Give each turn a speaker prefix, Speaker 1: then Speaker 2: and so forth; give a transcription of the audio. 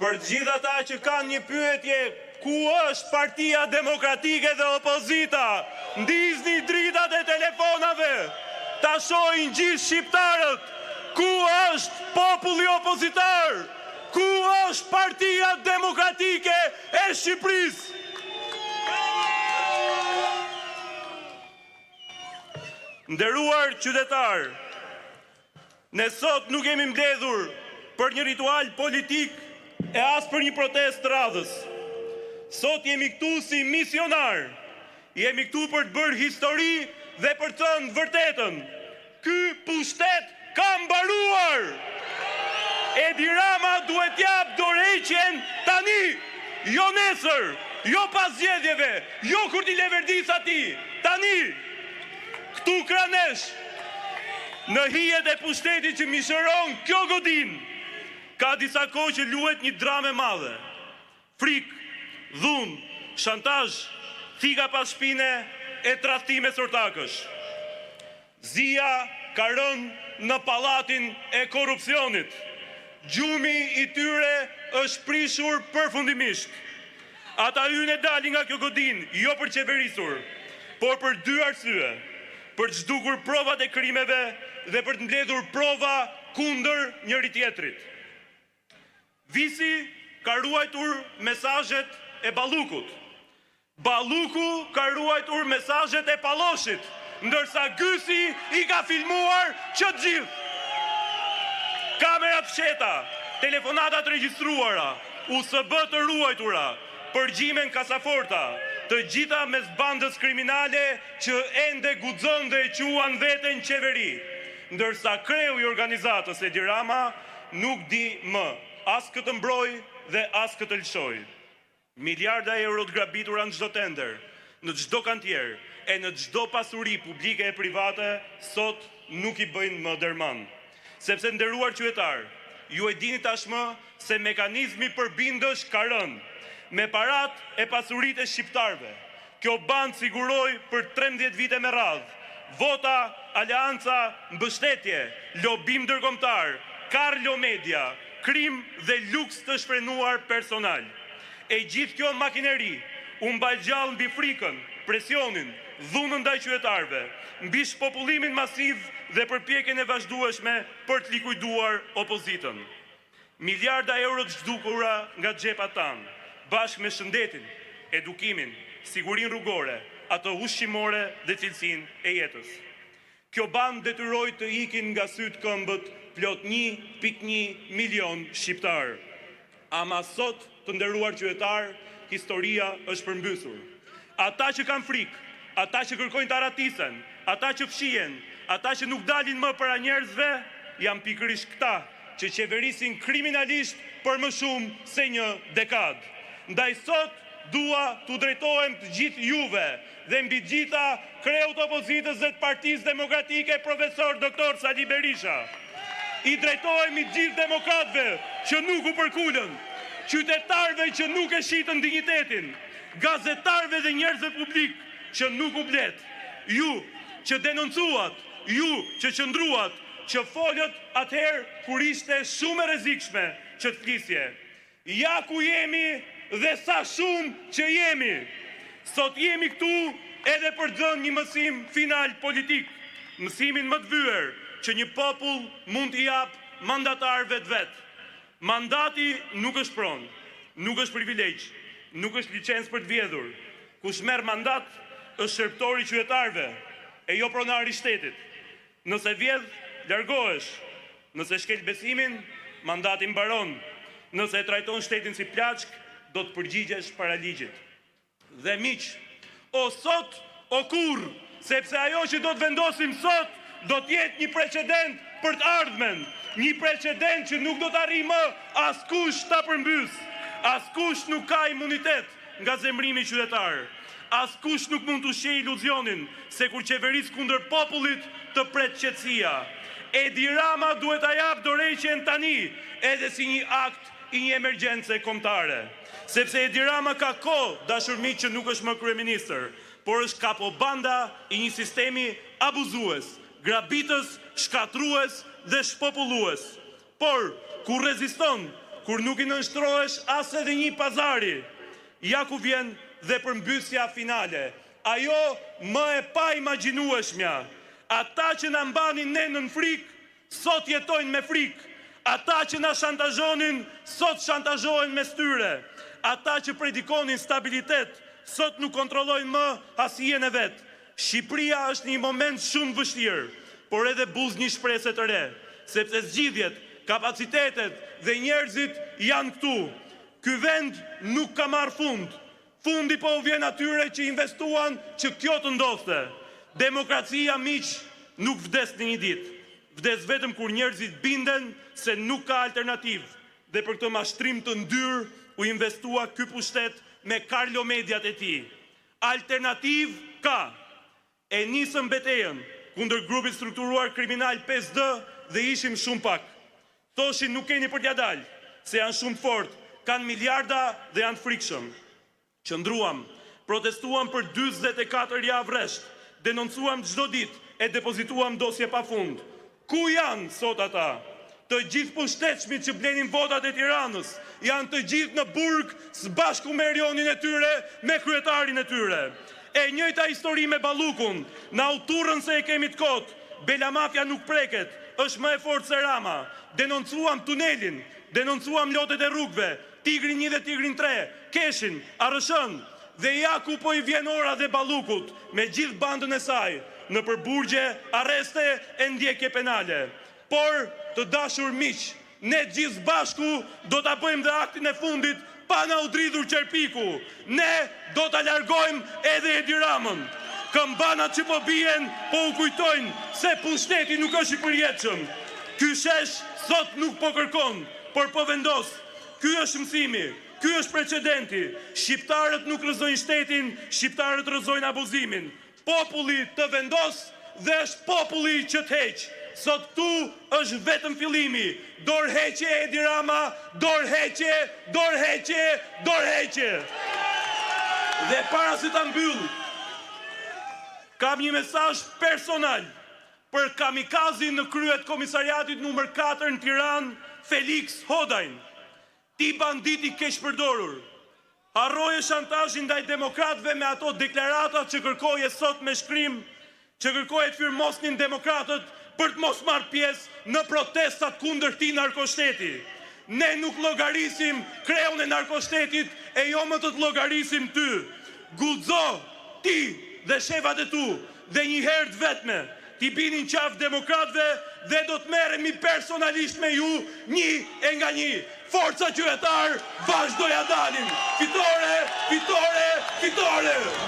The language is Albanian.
Speaker 1: Për gjithë ata që kanë një pyetje, ku është Partia Demokratike dhe opozita? Ndizni dritat e telefonave, ta shohin gjithë shqiptarët. Ku është populli opozitar? Ku është Partia Demokratike e Shqipërisë? Nderuar qytetar, ne sot nuk jemi mbledhur për një ritual politik e as për një protest radhës. Sot jemi këtu si misionar. Jemi këtu për të bërë histori dhe për të thënë vërtetën. Ky pushtet ka mbaruar. Edi Rama duhet jap dorëheqjen tani, jo nesër, jo pas zgjedhjeve, jo kur t'i le verdisa ti, tani. Këtu kranesh, në hijet e pushtetit që mishëron kjo godin, ka disa kohë që luhet një dramë e madhe. Frikë, dhunë, shantazh, thika pas shpine e tradhtime sortakësh. Zia ka rënë në pallatin e korrupsionit. Gjumi i tyre është prishur përfundimisht. Ata hynë dalin nga kjo godin, jo për qeverisur, por për dy arsye: për të zhdukur provat e krimeve dhe për të mbledhur prova kundër njëri tjetrit. Visi ka ruajtur mesazhet e Ballukut. Balluku ka ruajtur mesazhet e Palloshit, ndërsa Gysi i ka filmuar që të gjithë. Kamerat fsheta, telefonatat regjistruara, USB të ruajtura, përgjimen kasaforta, të gjitha mes bandës kriminale që ende guxon dhe e quan veten qeveri, ndërsa kreu i organizatës Edi Rama nuk di më as këtë mbroj dhe as këtë lëshoj. Miliarda euro të grabitura në çdo tender, në çdo kantier e në çdo pasuri publike e private sot nuk i bëjnë më derman. Sepse nderuar qytetar, ju e dini tashmë se mekanizmi përbindësh ka rënë. Me parat e pasurit e shqiptarve, kjo bandë siguroi për 13 vite me radhë vota, aleanca, mbështetje, lobim ndërkombëtar, Karlo Media, krim dhe luks të shprenuar personal. E gjithë kjo makineri u mbajgjall mbi frikën, presionin, dhunën ndaj qytetarëve, mbi shpopullimin masiv dhe përpjekjen e vazhdueshme për të likuiduar opozitën. Miliarda euro të zhdukura nga xhepat tanë, bashkë me shëndetin, edukimin, sigurinë rrugore, ato ushqimore dhe cilësinë e jetës. Kjo bandë detyroi të ikin nga sytë këmbët plot 1.1 milion shqiptar. Ama sot, të nderuar qytetar, historia është përmbysur. Ata që kanë frikë, ata që kërkojnë të arratisen, ata që fshihen, ata që nuk dalin më para njerëzve, janë pikërisht këta që qeverisin kriminalisht për më shumë se një dekadë. Ndaj sot dua t'u drejtohem të gjithë juve dhe mbi gjitha kreut të opozitës dhe të Partisë Demokratike profesor Dr. Sali Berisha. I drejtohem i gjithë demokratëve që nuk u përkulën, qytetarëve që nuk e shitën dignitetin, gazetarëve dhe njerëzve publik që nuk u blet, ju që denoncuat, ju që qëndruat, që folët atëherë kur ishte shumë e rrezikshme që të flisje. Ja ku jemi dhe sa shumë që jemi. Sot jemi këtu edhe për të dhënë një mësim final politik, mësimin më të vyer që një popull mund t'i jap mandatarëve të vet. Mandati nuk është pronë, nuk është privilegj, nuk është licencë për të vjedhur. Kush merr mandat është shërptori i qytetarëve e jo pronari i shtetit. Nëse vjedh, largohesh. Nëse shkel besimin, mandati mbaron. Nëse e trajton shtetin si plaçk, do të përgjigjesh para ligjit. Dhe miq, o sot, o kurrë, sepse ajo që do të vendosim sot do të jetë një precedent për të ardhmen, një precedent që nuk do të arrijë më askush ta përmbys. Askush nuk ka imunitet nga zemrimi qytetar. Askush nuk mund të ushqejë iluzionin se kur qeveris kundër popullit të pret qetësia. Edi Rama duhet ta jap dorëheqjen tani, edhe si një akt i një emergjence kombëtare. Sepse Edi Rama ka kohë, dashur miq, që nuk është më kryeministër, por është kapobanda i një sistemi abuzues, grabitës, shkatrues dhe shpopullues. Por kur reziston, kur nuk i nënshtrohesh as edhe një pazari, ja ku vjen dhe përmbysja finale. Ajo më e pa imagjinueshmja. Ata që na mbanin ne nën frikë, sot jetojnë me frikë. Ata që na shantazhonin, sot shantazhohen mes tyre. Ata që predikonin stabilitet, sot nuk kontrollojnë më asnjën e vet. Shqipëria është një moment shumë vështirë, por edhe buz një shpresë të re, sepse zgjidhjet, kapacitetet dhe njerëzit janë këtu. Ky vend nuk ka marrë fund. Fundi po u vjen atyre që investuan që kjo të ndodhte. Demokracia, miq, nuk vdes në një ditë. Vdes vetëm kur njerëzit binden se nuk ka alternativë. Dhe për këtë mashtrim të ndyrë u investua ky pushtet me Karlo Mediat e tij. Alternativë ka. E nisëm betejën kundër grupit strukturuar kriminal 5D dhe ishim shumë pak. Thoshin nuk keni për t'ja dalë, se janë shumë fort, kanë miliarda dhe janë frikshëm. Qëndruam, protestuam për 44 javë rresht, denoncuam çdo ditë e depozituam dosje pafund. Ku janë sot ata? Të gjithë pushtetshmit që blenin votat e Tiranës, janë të gjithë në burg së bashku me rionin e tyre, me kryetarin e tyre. E njëjta histori me Ballukun, na u turrën se e kemi të kot. Bela Mafia nuk preket, është më e fortë se Rama. Denoncuam tunelin, denoncuam lotet e rrugëve, Tigrin 1 dhe Tigrin 3, Keshin, Arrëshën, dhe ja ku po i vjen ora dhe Ballukut, me gjithë bandën e saj, në përburgje, arreste e ndjekje penale. Por, të dashur miq, ne gjithë bashku do ta bëjmë dhe aktin e fundit pa na u dridhur qerpiku. Ne do ta largojmë edhe Edi Ramën. Këmbanat që po bien, po u kujtojnë se pushteti nuk është i përjetshëm. Ky shesh sot nuk po kërkon, por po vendos. Ky është mësimi, ky është precedenti. Shqiptarët nuk rrëzojnë shtetin, shqiptarët rrëzojnë abuzimin. Populli të vendos dhe është populli që të heq. Sot këtu është vetëm fillimi. Dorëheqje Edi Rama, dorëheqje, dorëheqje, dorëheqje. Dhe para se ta mbyll, kam një mesazh personal për kamikazin në kryet komisariatit numër 4 në Tiranë, Felix Hodajn. Ti banditi keq përdorur, harroje shantazhin ndaj demokratëve me ato deklaratat që kërkoje sot me shkrim, që kërkoje të firmosnin demokratët për të mos marrë pjesë në protestat kundër këtij narkoshteti. Ne nuk llogarisim kreun e narkoshtetit e jo më të llogarisim ty. Guxo ti dhe shefat e tu dhe një herë të vetme ti binin qafë demokratëve dhe do të merremi personalisht me ju një e nga një. Forca qytetar, vazhdoja dalin. Fitore, fitore, fitore!